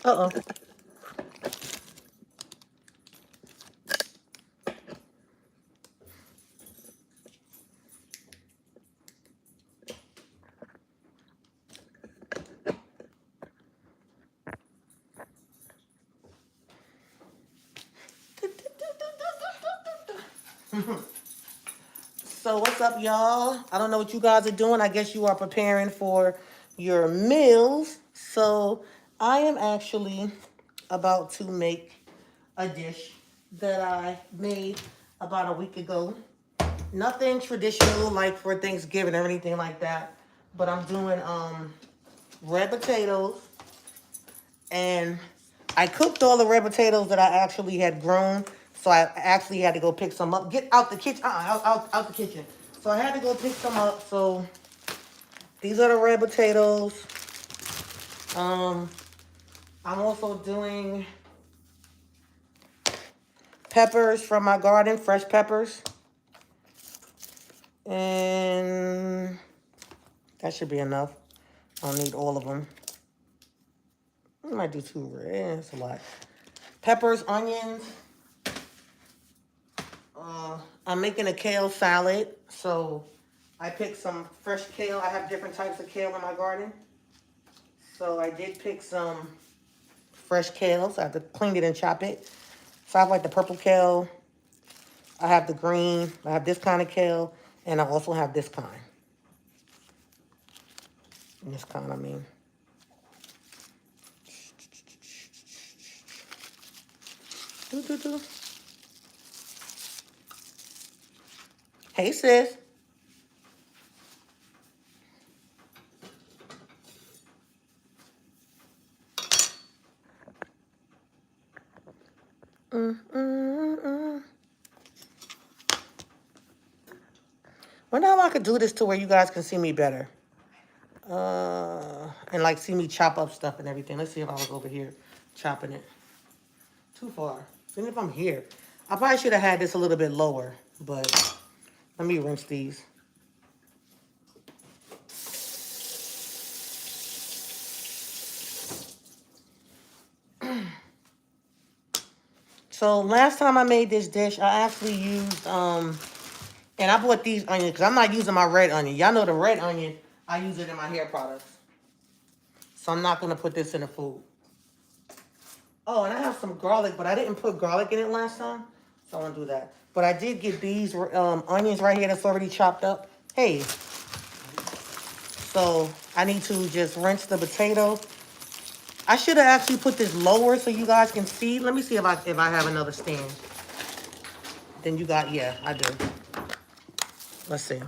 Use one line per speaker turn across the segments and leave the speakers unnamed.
Uh-oh. So what's up, y'all? I don't know what you guys are doing. I guess you are preparing for your meals. So I am actually about to make a dish that I made about a week ago. Nothing traditional like for Thanksgiving or anything like that. But I'm doing red potatoes, and I cooked all the red potatoes that I actually had grown. So I actually had to go pick some up. Get out the kitchen. Out the kitchen. So I had to go pick some up. So these are the red potatoes. I'm also doing peppers from my garden, fresh peppers. And that should be enough. I don't need all of them. I might do 2 red. That's a lot. Peppers, onions. I'm making a kale salad. So I picked some fresh kale. I have different types of kale in my garden. So I did pick some fresh kale. So I have to clean it and chop it. So I have like the purple kale. I have the green. I have this kind of kale. And I also have this kind. This kind, I mean. Hey, sis. Wonder how I could do this to where you guys can see me better. And like see me chop up stuff and everything. Let's see if I was over here chopping it. Too far. Even if I'm here. I probably should have had this a little bit lower, but let me rinse these. So last time I made this dish, I actually used, and I bought these onions because I'm not using my red onion. Y'all know the red onion, I use it in my hair products. So I'm not going to put this in the food. Oh, and I have some garlic, but I didn't put garlic in it last time. So I won't do that. But I did get these onions right here that's already chopped up. Hey. So I need to just rinse the potato. I should have actually put this lower so you guys can see. Let me see if I have another stand. Then you got, yeah, I do. Let's see.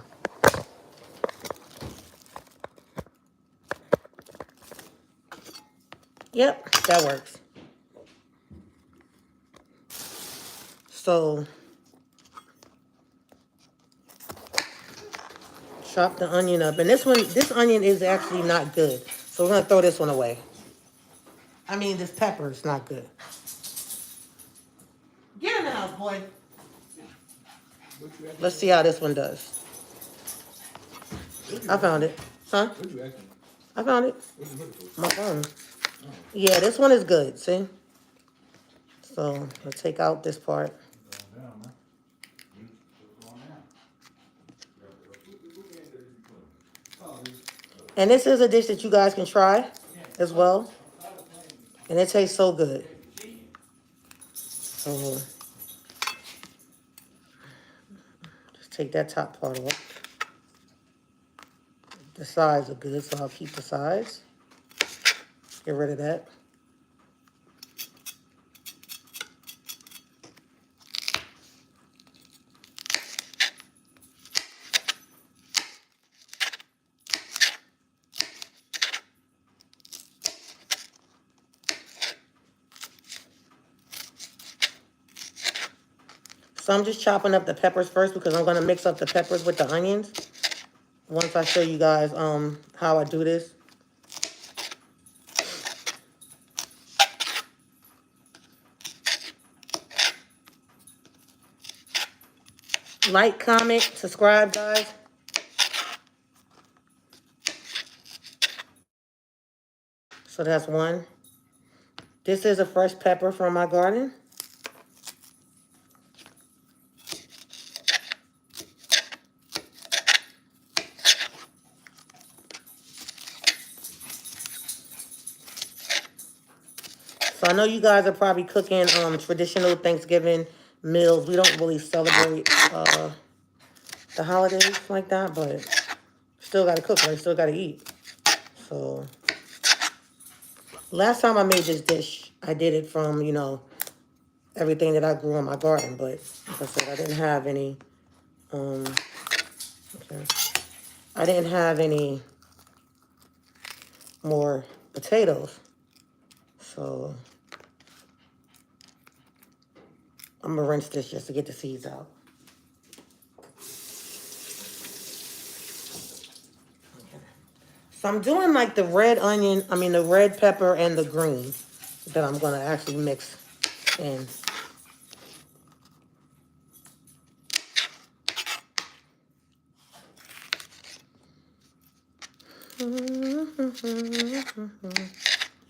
Yep, that works. So chop the onion up. And this onion is actually not good. So we're gonna throw this one away. I mean, this pepper is not good. Get in the house, boy. Let's see how this one does. I found it. Huh? I found it. My phone. Yeah, this one is good, see? So, I'll take out this part. And this is a dish that you guys can try as well. And it tastes so good. So, just take that top part off. The sides are good, so I'll keep the sides. Get rid of that. So I'm just chopping up the peppers first because I'm going to mix up the peppers with the onions once I show you guys how I do this. Like, comment, subscribe, guys. So that's one. This is a fresh pepper from my garden. So I know you guys are probably cooking traditional Thanksgiving meals. We don't really celebrate the holidays like that, but still got to cook, right? Still got to eat. So last time I made this dish, I did it from, you know, everything that I grew in my garden. But like I said, I didn't have any, okay. I didn't have any more potatoes. So I'm going to rinse this just to get the seeds out. So I'm doing like the red onion, the red pepper and the green that I'm going to actually mix in.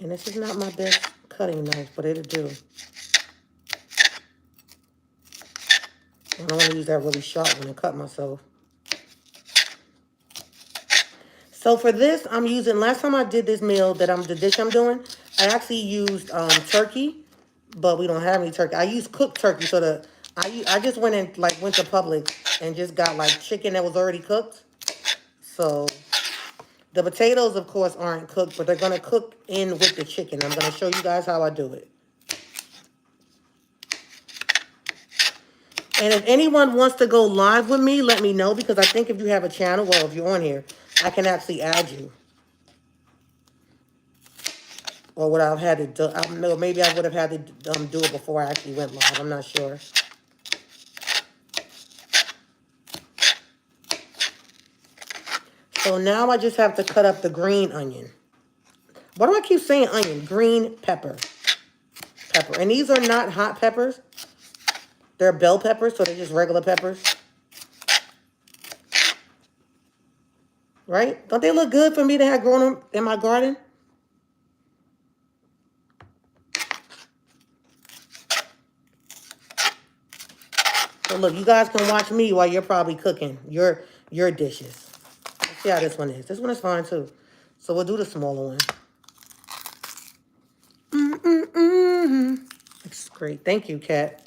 And this is not my best cutting knife, but it'll do. I don't want to use that really sharp one and cut myself. So for this, I'm using, last time I did this meal the dish I'm doing, I actually used turkey, but we don't have any turkey. I used cooked turkey, so I just went to Publix and just got like chicken that was already cooked. So the potatoes, of course, aren't cooked, but they're going to cook in with the chicken. I'm going to show you guys how I do it. And if anyone wants to go live with me, let me know, because I think if you have a channel, well, if you're on here, I can actually add you. Or would I have had to do, I don't know, maybe I would have had to do it before I actually went live. I'm not sure. So now I just have to cut up the green onion. Why do I keep saying onion? Green pepper. And these are not hot peppers. They're bell peppers, so they're just regular peppers. Right? Don't they look good for me to have grown them in my garden? So look, you guys can watch me while you're probably cooking your dishes. Let's see how this one is. This one is fine too. So we'll do the smaller one. That's great. Thank you, Kat.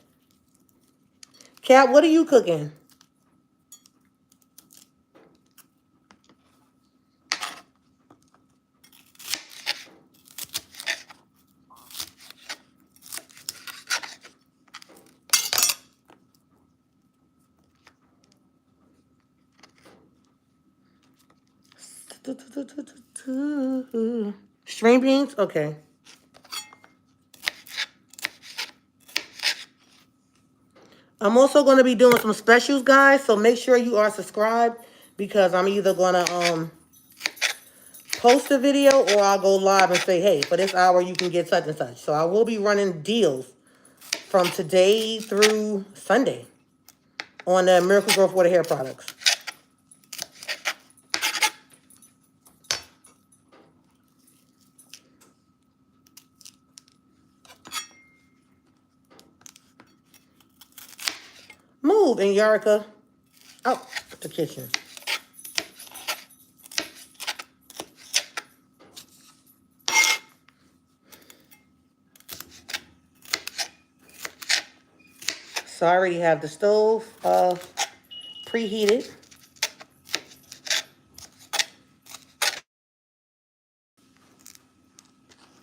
Kat, what are you cooking? String beans? Okay. I'm also going to be doing some specials, guys, so make sure you are subscribed, because I'm either going to post a video or I'll go live and say, hey, for this hour you can get such and such. So I will be running deals from today through Sunday on the Miracle Growth Water hair products. Move in Yarica. Oh, the kitchen. So I already have the stove preheated.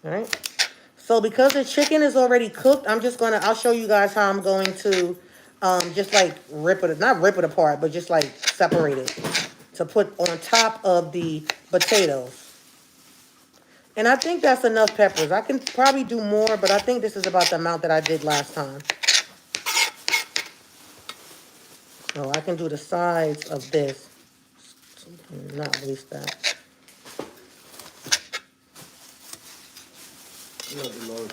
All right. So because the chicken is already cooked, I'll show you guys how I'm going to just like not rip it apart, but just like separate it to put on top of the potatoes. And I think that's enough peppers. I can probably do more, but I think this is about the amount that I did last time. Oh, I can do the sides of this. Not waste that.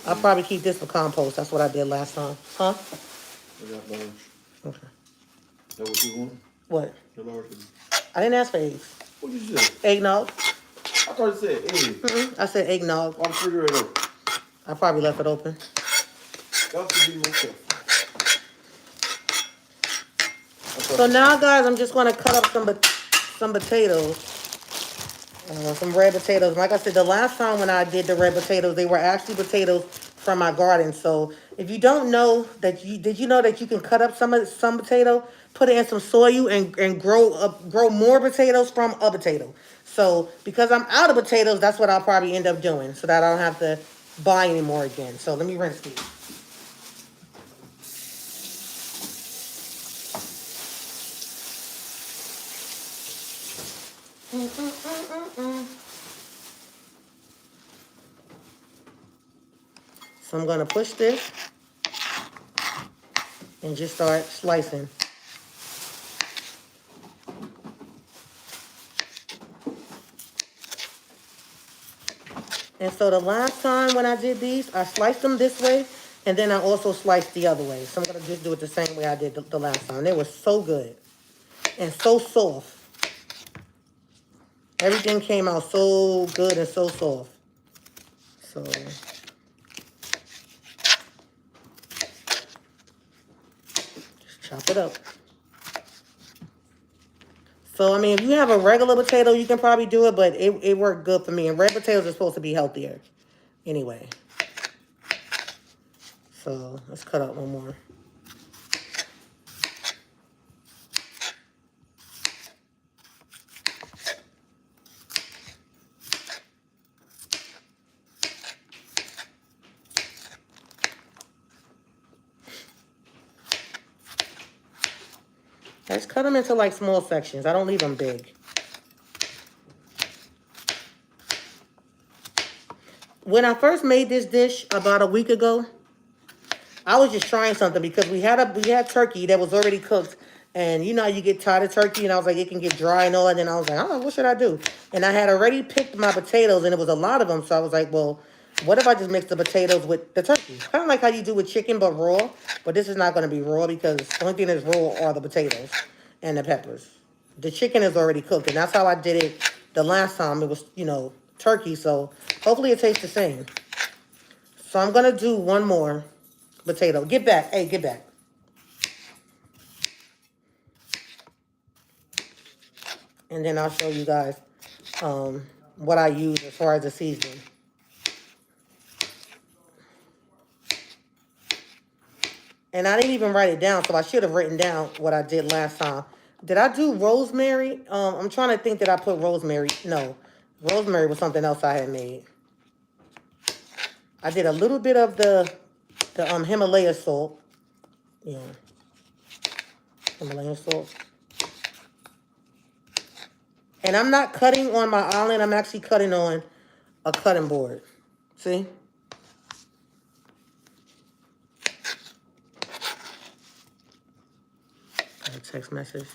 I'll probably keep this for compost. That's what I did last time. Huh?
I got large.
Okay.
That what you want?
What?
The large.
I didn't ask for eggs.
What did you say?
Eggnog.
I thought you said egg.
I said eggnog.
Why the refrigerator open?
I probably left it open.
Got to be more careful.
So now, guys, I'm just going to cut up some potatoes. Some red potatoes. Like I said, the last time when I did the red potatoes, they were actually potatoes from my garden. So if you don't know that did you know that you can cut up some potato, put it in some soil and grow more potatoes from a potato. So because I'm out of potatoes, that's what I'll probably end up doing, so that I don't have to buy any more again. So let me rinse these. So I'm going to push this and just start slicing. And so the last time when I did these, I sliced them this way, and then I also sliced the other way. So I'm going to just do it the same way I did the last time. They were so good and so soft. Everything came out so good and so soft. So just chop it up. So, I mean, if you have a regular potato, you can probably do it, but it worked good for me. And red potatoes are supposed to be healthier anyway. So let's cut out one more. I just cut them into like small sections. I don't leave them big. When I first made this dish about a week ago, I was just trying something because we had turkey that was already cooked, and you know how you get tired of turkey, and I was like, it can get dry and all that, and then I was like, oh, what should I do? And I had already picked my potatoes, and it was a lot of them, so I was like, well, what if I just mix the potatoes with the turkey? Kind of like how you do with chicken, but raw, but this is not going to be raw because the only thing that's raw are the potatoes and the peppers. The chicken is already cooked, and that's how I did it the last time. It was, turkey, so hopefully it tastes the same. So I'm going to do one more potato. Get back. Hey, get back. And then I'll show you guys what I use as far as the seasoning. And I didn't even write it down, so I should have written down what I did last time. Did I do rosemary? I'm trying to think that I put rosemary. No, rosemary was something else I had made. I did a little bit of the Himalaya salt. Yeah, Himalayan salt. And I'm not cutting on my island. I'm actually cutting on a cutting board. See? Got a text message.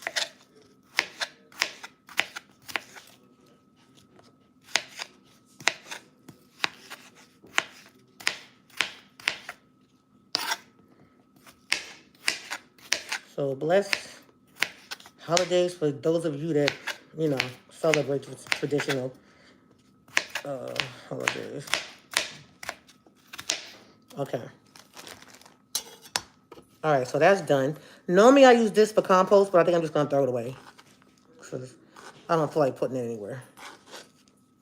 So blessed holidays for those of you that, celebrate the traditional holidays. Okay. All right, so that's done. Normally I use this for compost, but I think I'm just going to throw it away. Because I don't feel like putting it anywhere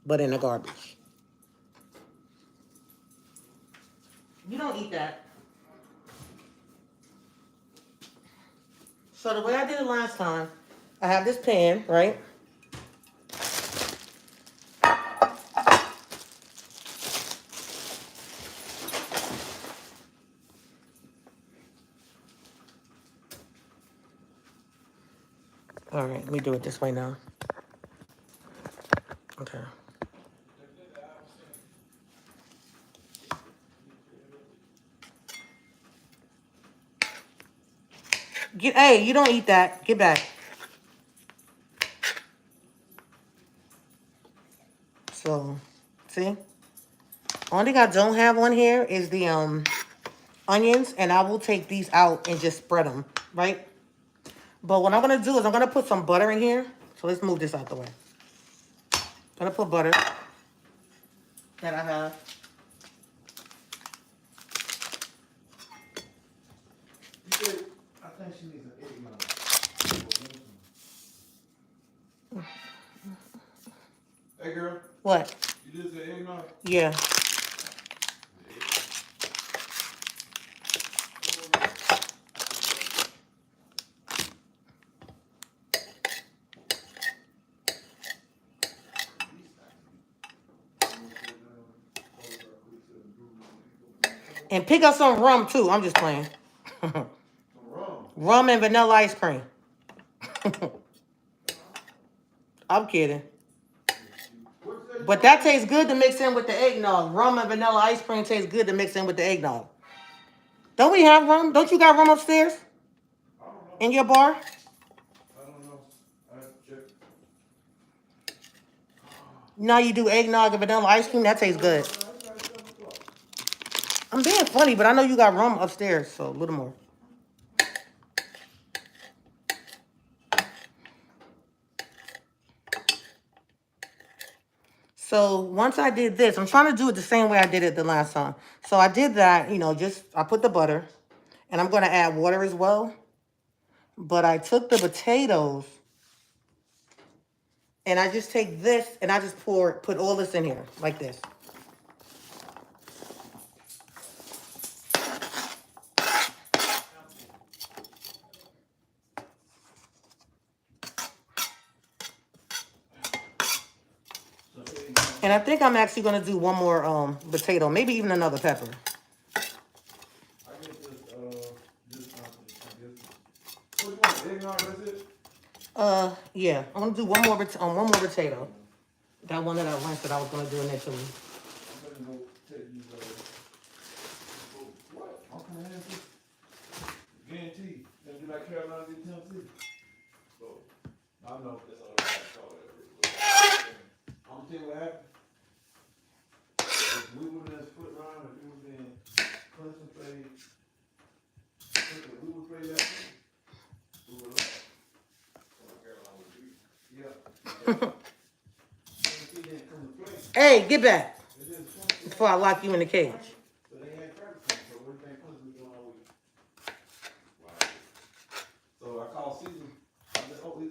but in the garbage. You don't eat that. So the way I did it last time, I have this pan, right? All right, let me do it this way now. Okay. Hey, you don't eat that. Get back. So, see? Only thing I don't have on here is the onions, and I will take these out and just spread them, right? But what I'm gonna do is I'm gonna put some butter in here. So let's move this out the way. I'm gonna put butter that I have.
You said, I think she needs an eggnog. Hey girl,
What?
you just said eggnog?
Yeah. And pick up some rum too. I'm just playing.
Some rum.
Rum and vanilla ice cream. I'm kidding. But that tastes good to mix in with the eggnog. Rum and vanilla ice cream tastes good to mix in with the eggnog. Don't we have rum? Don't you got rum upstairs?
I don't know.
In your bar?
I don't know. I have to check.
Now you do eggnog and vanilla ice cream. That tastes good. I'm being funny, but I know you got rum upstairs, so a little more. So once I did this, I'm trying to do it the same way I did it the last time. So I did that, you know, I put the butter, and I'm going to add water as well. But I took the potatoes, and I just take this, and I just put all this in here, like this. And I think I'm actually going to do one more potato, maybe even another pepper.
I guess this I guess. What do you want? Eggnog, that's it?
Yeah, I'm going to do one more potato. That one that I rinsed that I was going to do initially.
I'm gonna go take these, what? I'm gonna have this. Guarantee. Gonna do like Carolina did Tennessee. So, I know that's all I call it. I'm gonna tell you what happened. If we would have put around, if we would have been Clemson played, we would play that thing. We would have lost. Carolina would beat. Yeah. Tennessee didn't come to play.
Hey, get back
It is 20.
before I lock you in the cage.
So they had practice. So what do you think Clemson was doing all week? Wow. So I called Caesar. I said, oh, we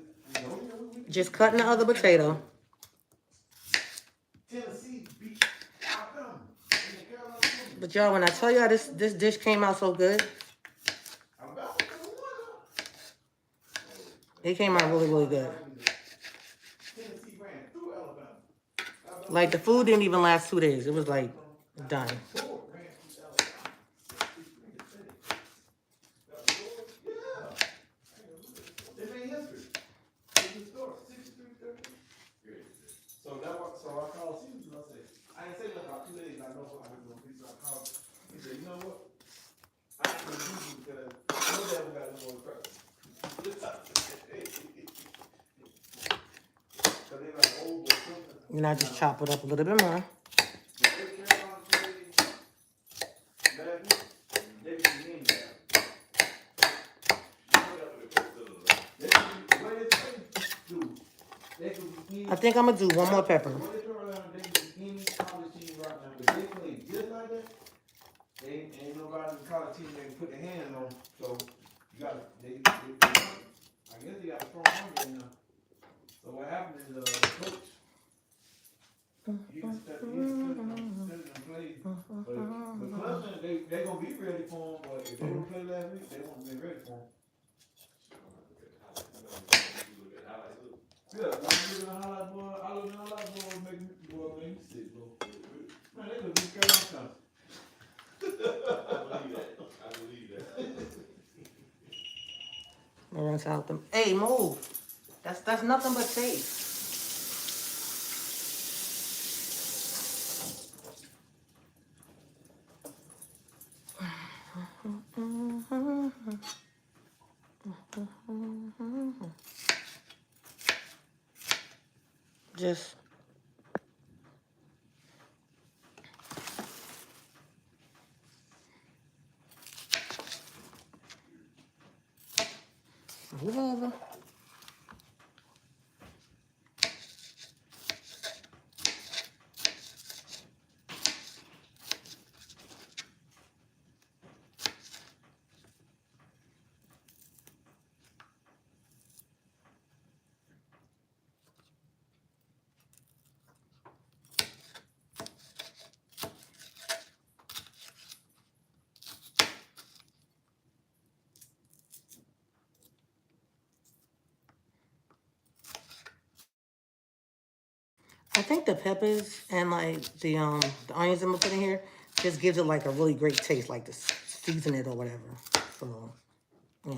Just cutting the other potato.
Tennessee beat Alabama in the Carolina Panthers.
But y'all, when I tell y'all this dish came out so good,
Alabama won.
it came out really, really good.
Tennessee ran through Alabama.
Like the food didn't even last 2 days. It was like done.
Ran through Alabama. 63 to 30. Yeah. They made history. It's a story. 63 30. So I called Caesar and I said, I ain't say nothing about 2 days. I know what I was gonna be. So I called. He said, you know what? I ain't gonna do you because no devil got no more practice. So they like old or something.
And I just chop it up a little bit more. I think I'm gonna do one more pepper.
Ain't nobody in the college team they can put their hands on, so you got I guess they got a strong hunger in there. So what happened is the coach, he can step and play. But Clemson, they gonna be ready for him, but if they don't play last week, they won't be ready for him. Yeah, I'm looking at highlight boy. I look at highlight boy make me sick, bro. Man, they could be Carolina. I believe that.
Rinse out them. Hey, move. That's nothing but taste. Just whatever. I think the peppers and like the onions I'm gonna put in here just gives it like a really great taste, like to season it or whatever. So yeah.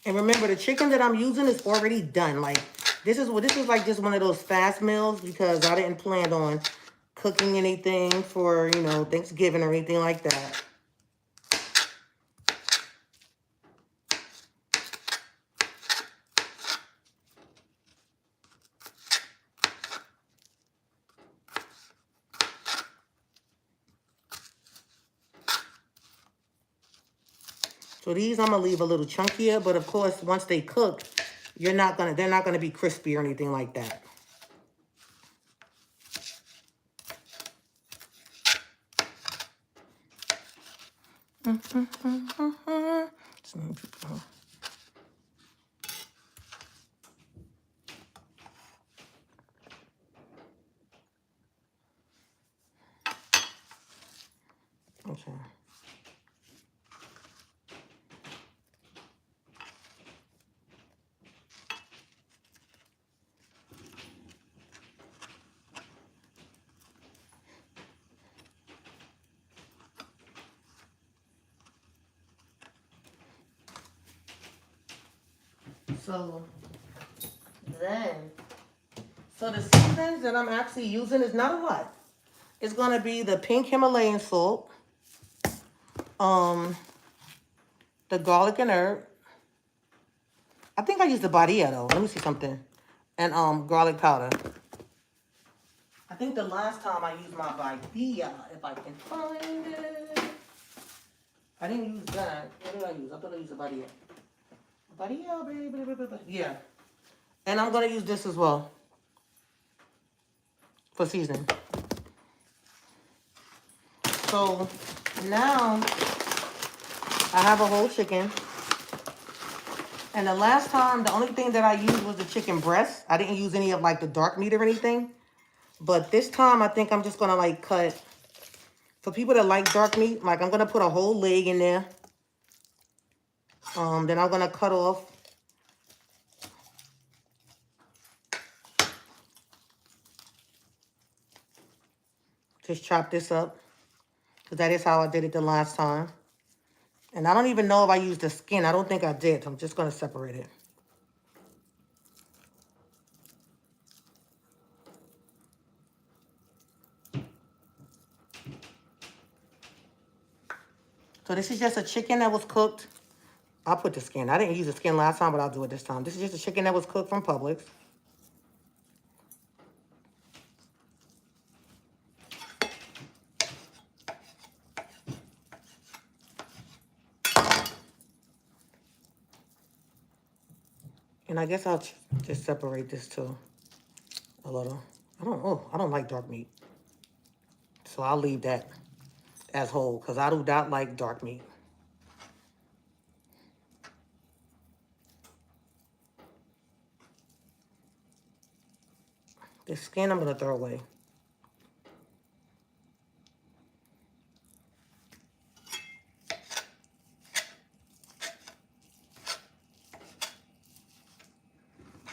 And remember, the chicken that I'm using is already done. Like this is like just one of those fast meals because I didn't plan on cooking anything for Thanksgiving or anything like that. So these I'm gonna leave a little chunkier, but of course once they cook, they're not gonna be crispy or anything like that. Okay. So the seasons that I'm actually using is not a lot. It's gonna be the pink Himalayan salt, the garlic and herb. I think I used the Badia though. Let me see something. And garlic powder. I think the last time I used my Badia, if I can find it. I didn't use that. What did I use? I thought I used the Badia. Badia, baby. Yeah. And I'm gonna use this as well for seasoning. So now I have a whole chicken. And the last time, the only thing that I used was the chicken breast. I didn't use any of like the dark meat or anything. But this time I think I'm just gonna like cut, for people that like dark meat, like I'm gonna put a whole leg in there. Then I'm gonna cut off just chop this up. Because that is how I did it the last time. And I don't even know if I used the skin. I don't think I did. So I'm just gonna separate it. So this is just a chicken that was cooked. I'll put the skin. I didn't use the skin last time, but I'll do it this time. This is just a chicken that was cooked from Publix. And I guess I'll just separate this too a little. I don't like dark meat. So I'll leave that as whole because I do not like dark meat. The skin I'm going to throw away.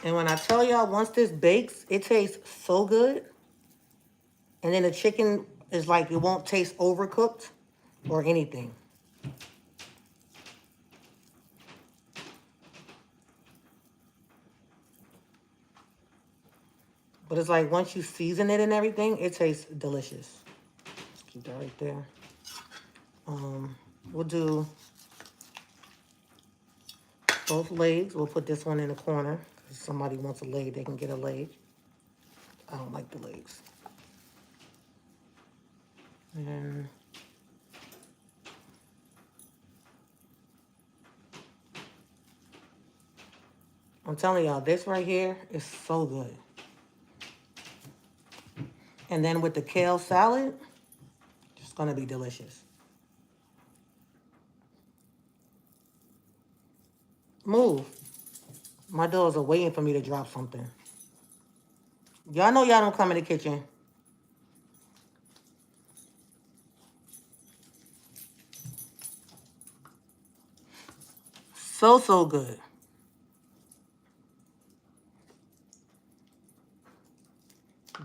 And when I tell y'all, once this bakes, it tastes so good. And then the chicken is like, it won't taste overcooked or anything. But it's like, once you season it and everything, it tastes delicious. Let's keep that right there. We'll do both legs. We'll put this one in the corner. If somebody wants a leg, they can get a leg. I don't like the legs. And I'm telling y'all, this right here is so good. And then with the kale salad, it's gonna be delicious. Move. My dogs are waiting for me to drop something. Y'all know y'all don't come in the kitchen. So, so good.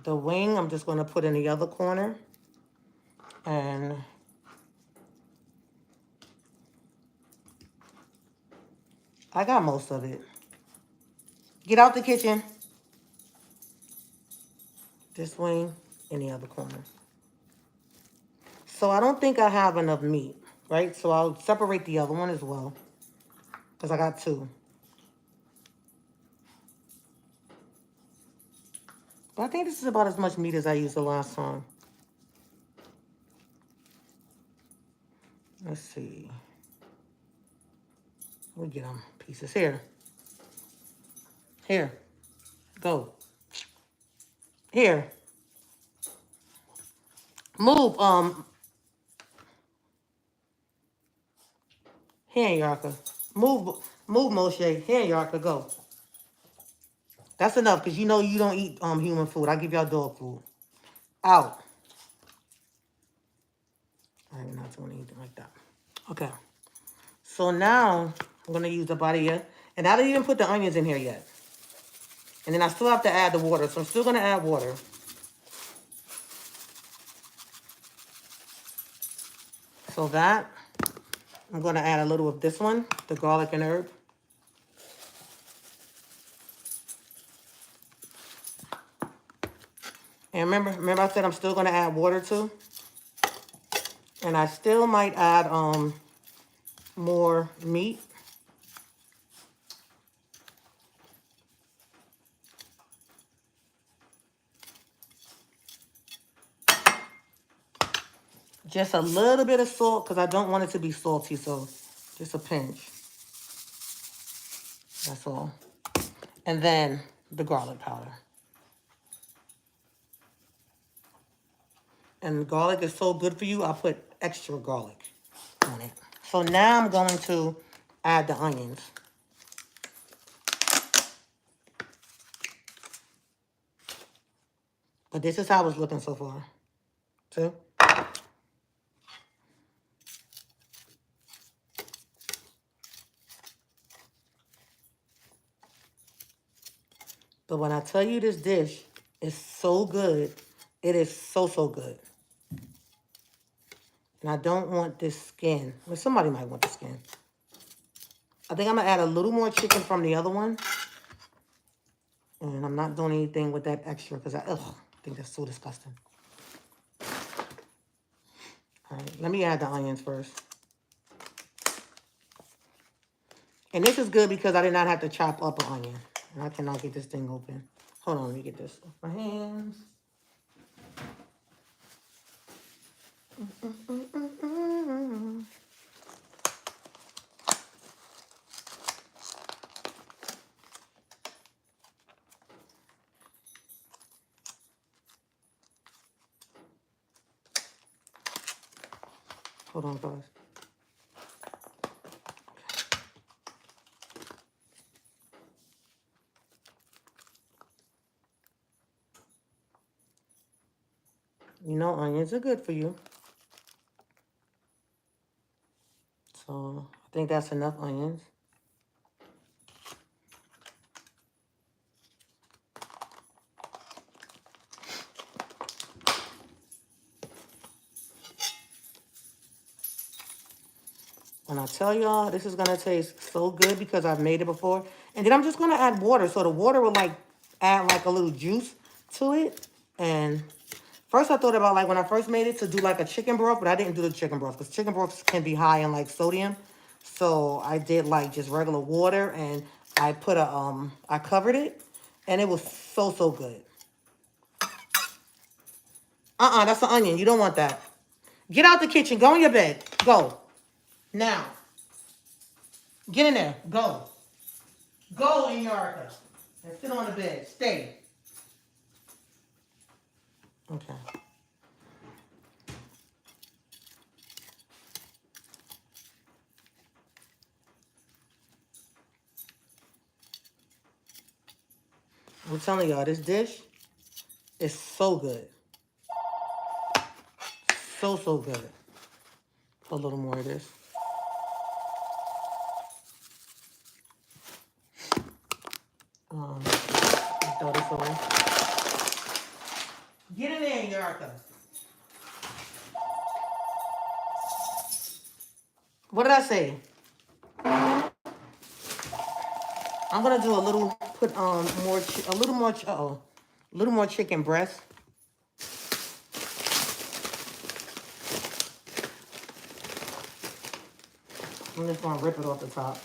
The wing, I'm just gonna put in the other corner. And I got most of it. Get out the kitchen. This wing in the other corner. So I don't think I have enough meat, right? So I'll separate the other one as well, because I got two. But I think this is about as much meat as I used the last time. Let's see. We'll get them pieces. Here. Here. Go. Here. Move, here, Yarka. Move, Moshe. Here, Yarka, go. That's enough, because you know you don't eat human food. I give y'all dog food. Out. I'm not doing anything like that. Okay. So now I'm going to use the body here. And I didn't even put the onions in here yet. And then I still have to add the water. So I'm still going to add water. So that, I'm going to add a little of this one, the garlic and herb. And remember I said I'm still going to add water too? And I still might add more meat. Just a little bit of salt, because I don't want it to be salty, so just a pinch. That's all. And then the garlic powder. And garlic is so good for you, I put extra garlic on it. So now I'm going to add the onions. But this is how it's looking so far. See? But when I tell you this dish is so good, it is so, so good. And I don't want this skin. Well, somebody might want the skin. I think I'm going to add a little more chicken from the other one. And I'm not doing anything with that extra because I think that's so disgusting. All right, let me add the onions first. And this is good because I did not have to chop up an onion. And I cannot get this thing open. Hold on, let me get this off my hands. Hold on, guys. You know onions are good for you. So I think that's enough onions. And I tell y'all, this is going to taste so good because I've made it before. And then I'm just going to add water. So the water will like add like a little juice to it. And first I thought about like when I first made it to do like a chicken broth, but I didn't do the chicken broth because chicken broths can be high in like sodium. So I did like just regular water, and I put I covered it, and it was so good. That's an onion. You don't want that. Get out the kitchen. Go in your bed. Go. Now. Get in there. Go. Go in your Arca. And sit on the bed. Stay. Okay. I'm telling y'all, this dish is so good. So good. Put a little more of this. Throw this away. Get in there, Yurka. What did I say? I'm gonna do a little, put more, a little more, a little more chicken breast. I'm just gonna rip it off the top.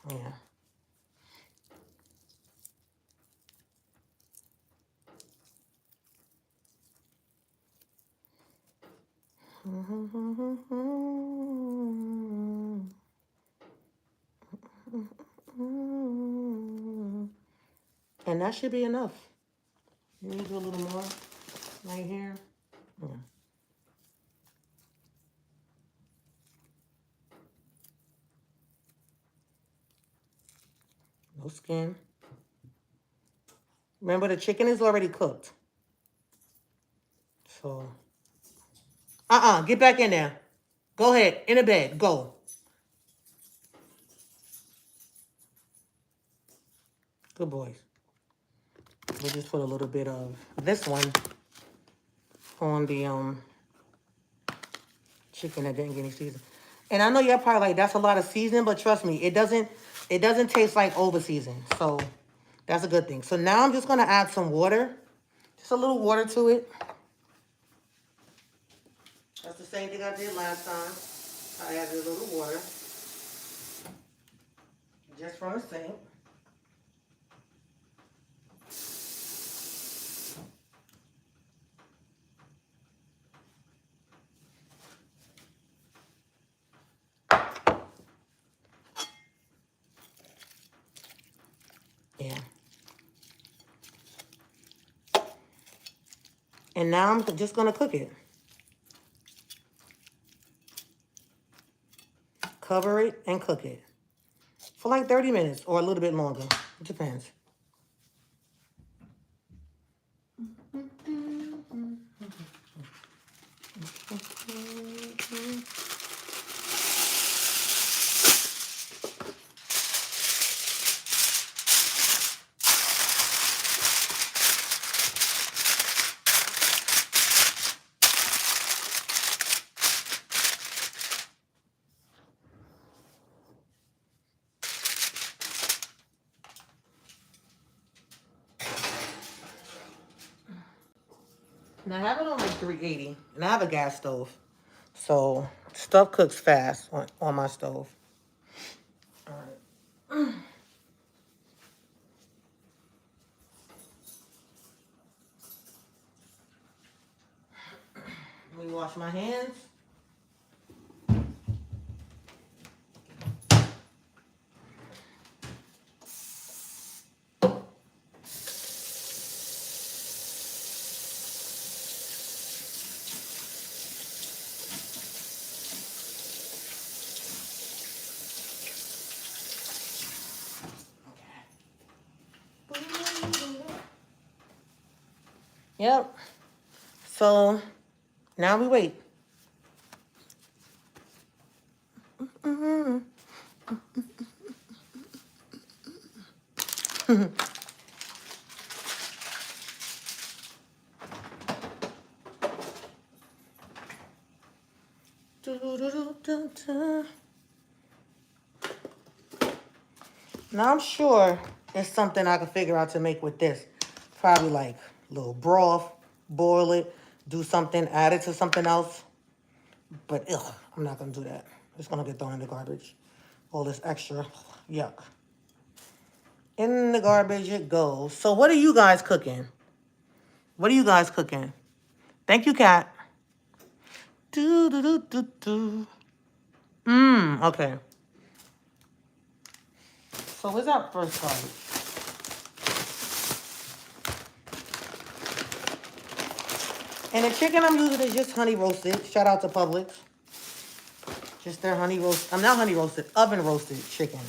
Yeah. And that should be enough. You need to do a little more right here. Yeah. No skin. Remember, the chicken is already cooked. So, get back in there. Go ahead, in the bed, go. Good boys. We'll just put a little bit of this one on the chicken that didn't get any seasoning. And I know you're probably like, that's a lot of seasoning, but trust me, it doesn't taste like over seasoned. So that's a good thing. So now I'm just gonna add some water. Just a little water to it. That's the same thing I did last time. I added a little water. Just from the sink. Yeah. And now I'm just gonna cook it. Cover it and cook it. For like 30 minutes or a little bit longer. It depends. And I have it on like 380, and I have a gas stove. So stuff cooks fast on my stove. All right. Let me wash my hands. Yep. So now we wait. Now I'm sure it's something I can figure out to make with this. Probably like a little broth, boil it, do something, add it to something else. But ugh, I'm not gonna do that. It's gonna get thrown in the garbage. All this extra yuck. In the garbage it goes. So what are you guys cooking? What are you guys cooking? Thank you, Kat. Do do do do do. Okay. So where's that first garbage? And the chicken I'm using is just honey roasted. Shout out to Publix. Just their honey roast. I'm not honey roasted, oven roasted chicken.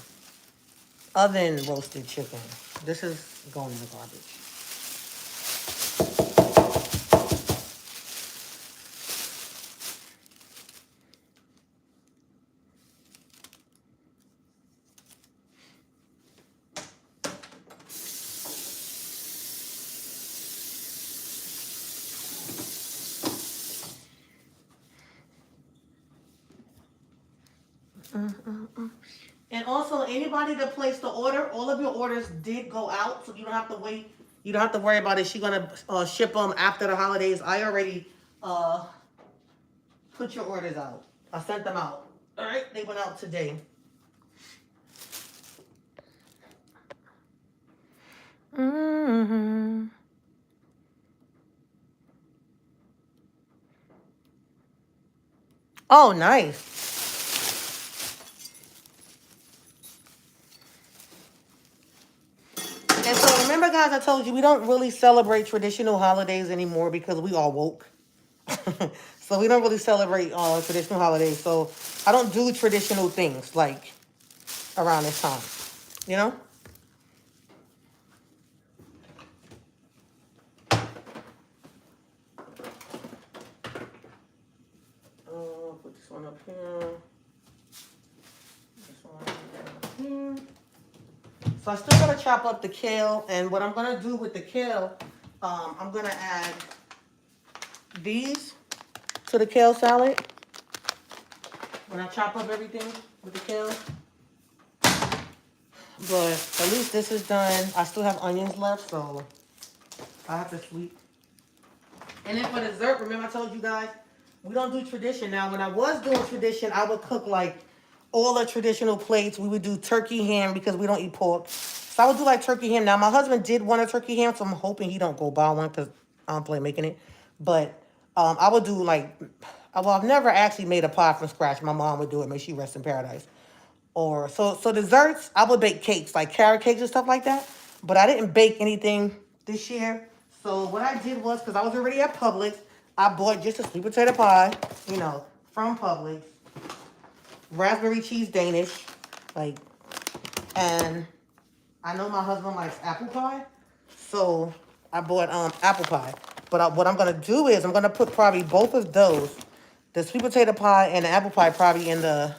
Oven roasted chicken. This is going in the garbage. And also, anybody that placed the order, all of your orders did go out, so you don't have to wait. You don't have to worry about it. She's gonna ship them after the holidays. I already put your orders out. I sent them out. All right, they went out today. Oh, nice. And so remember, guys, I told you we don't really celebrate traditional holidays anymore because we all woke. So we don't really celebrate traditional holidays. So I don't do traditional things like around this time, you know? Put this one up here. This one up here. So I still gotta chop up the kale, and what I'm gonna do with the kale, I'm gonna add these to the kale salad. When I chop up everything with the kale. But at least this is done. I still have onions left, so I have to sweep. And then for dessert, remember I told you guys, we don't do tradition now. When I was doing tradition, I would cook like all the traditional plates. We would do turkey ham because we don't eat pork. So I would do like turkey ham. Now my husband did want a turkey ham, so I'm hoping he don't go buy one because I don't play making it. But I would do like, well, I've never actually made a pie from scratch. My mom would do it. May she rest in paradise. Or so desserts, I would bake cakes, like carrot cakes and stuff like that. But I didn't bake anything this year. So what I did was, because I was already at Publix, I bought just a sweet potato pie, you know, from Publix. Raspberry cheese Danish. Like, and I know my husband likes apple pie. So I bought apple pie. But what I'm going to do is I'm going to put probably both of those, the sweet potato pie and the apple pie, probably in the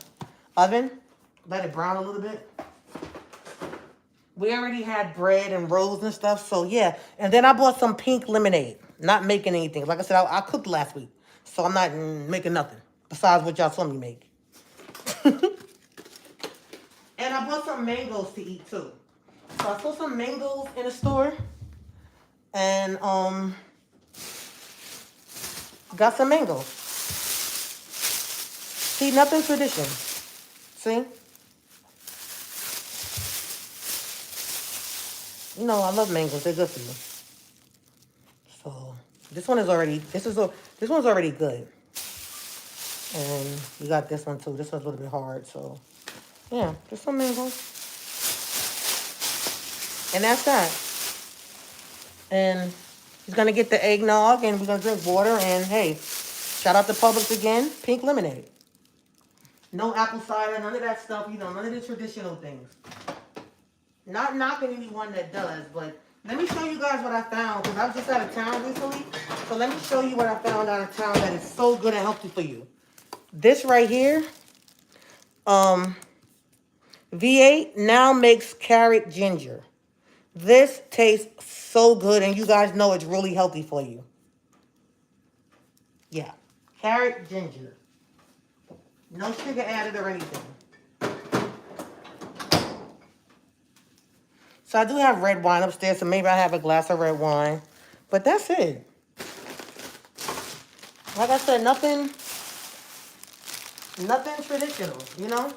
oven. Let it brown a little bit. We already had bread and rolls and stuff, so yeah. And then I bought some pink lemonade. Not making anything. Like I said, I cooked last week, so I'm not making nothing besides what y'all saw me make. And I bought some mangoes to eat too. So I saw some mangoes in the store, and got some mangoes. See, nothing tradition. See. You know, I love mangoes. They're good for you. So this one is already, this one's already good. And we got this one too. This one's a little bit hard. So yeah, just some mangoes. And that's that. And he's going to get the eggnog and we're going to drink water. And hey, shout out to Publix again. Pink lemonade. No apple cider, none of that stuff. You know, none of the traditional things. Not knocking anyone that does, but let me show you guys what I found, because I was just out of town recently. So let me show you what I found out of town that is so good and healthy for you. This right here, V8 now makes carrot ginger. This tastes so good, and you guys know it's really healthy for you. Yeah, carrot ginger. No sugar added or anything. So I do have red wine upstairs, so maybe I have a glass of red wine. But that's it. Like I said, nothing Nothing traditional, you know?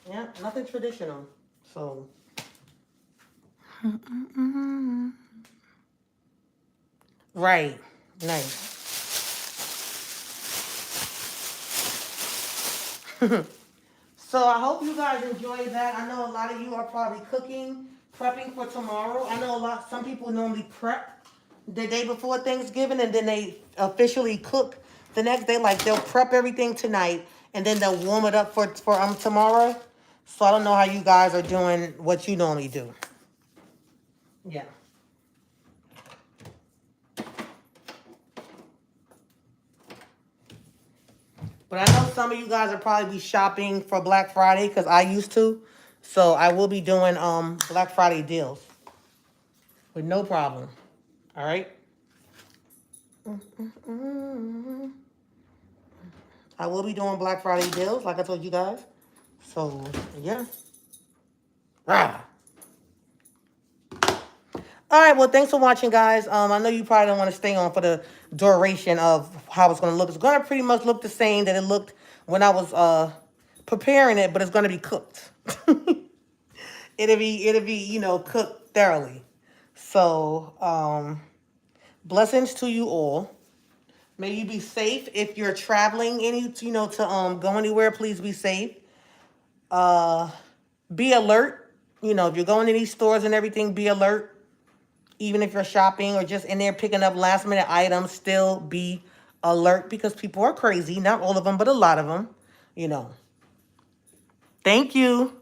Yeah, nothing traditional. So, right. Nice. So I hope you guys enjoyed that. I know a lot of you are probably cooking, prepping for tomorrow. I know some people normally prep the day before Thanksgiving and then they officially cook the next day. Like they'll prep everything tonight and then they'll warm it up for tomorrow. So I don't know how you guys are doing what you normally do. Yeah. But I know some of you guys will probably be shopping for Black Friday because I used to. So I will be doing Black Friday deals with no problem. All right. I will be doing Black Friday deals, like I told you guys. So yeah. Rah. All right. Well, thanks for watching, guys. I know you probably don't want to stay on for the duration of how it's going to look. It's going to pretty much look the same that it looked when I was preparing it, but it's going to be cooked. It'll be cooked thoroughly. So blessings to you all. May you be safe if you're traveling to go anywhere. Please be safe. Be alert. If you're going to these stores and everything, be alert. Even if you're shopping or just in there picking up last minute items, still be alert because people are crazy. Not all of them, but a lot of them. Thank you.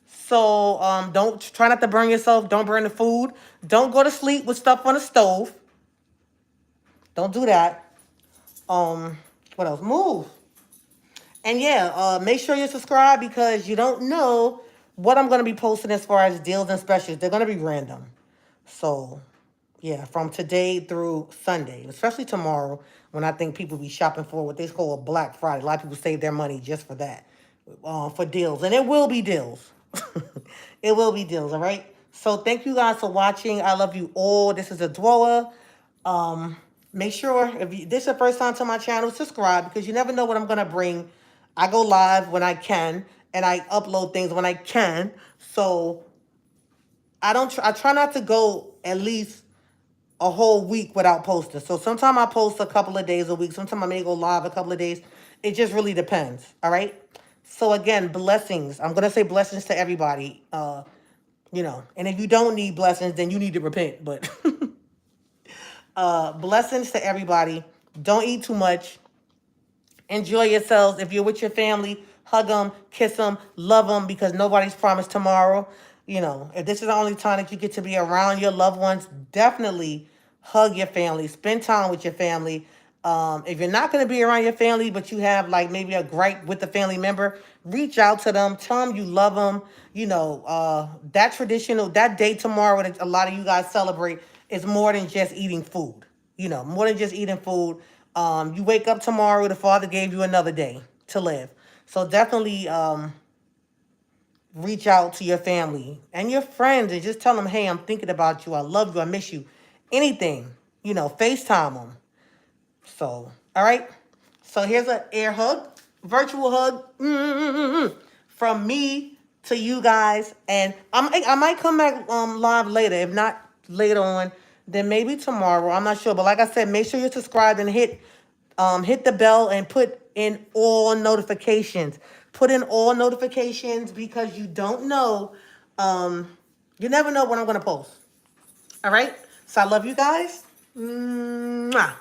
So don't try not to burn yourself. Don't burn the food. Don't go to sleep with stuff on the stove. Don't do that. What else? Move. And yeah, make sure you subscribe because you don't know what I'm going to be posting as far as deals and specials. They're going to be random. So, yeah, from today through Sunday, especially tomorrow when I think people be shopping for what they call a Black Friday. A lot of people save their money just for that, for deals. And it will be deals. It will be deals, all right? So thank you guys for watching. I love you all. This is Adwoa. Make sure, if this is the first time to my channel, subscribe because you never know what I'm going to bring. I go live when I can, and I upload things when I can. So I try not to go at least a whole week without posting. So sometimes I post a couple of days a week. Sometimes I may go live a couple of days. It just really depends, all right? So again, blessings. I'm going to say blessings to everybody. And if you don't need blessings, then you need to repent. But blessings to everybody. Don't eat too much. Enjoy yourselves. If you're with your family, hug them, kiss them, love them because nobody's promised tomorrow. If this is the only time that you get to be around your loved ones, definitely hug your family. Spend time with your family. If you're not going to be around your family, but you have like maybe a gripe with the family member, reach out to them. Tell them you love them. That day tomorrow that a lot of you guys celebrate is more than just eating food. More than just eating food. You wake up tomorrow, the Father gave you another day to live. So definitely reach out to your family and your friends and just tell them, hey, I'm thinking about you. I love you. I miss you. Anything, FaceTime them. So, all right. So here's an air hug, virtual hug from me to you guys. And I might come back live later. If not later on, then maybe tomorrow. I'm not sure. But like I said, make sure you're subscribed and hit the bell and put in all notifications. Put in all notifications because you don't know. You never know when I'm going to post. All right. So I love you guys. Mwah.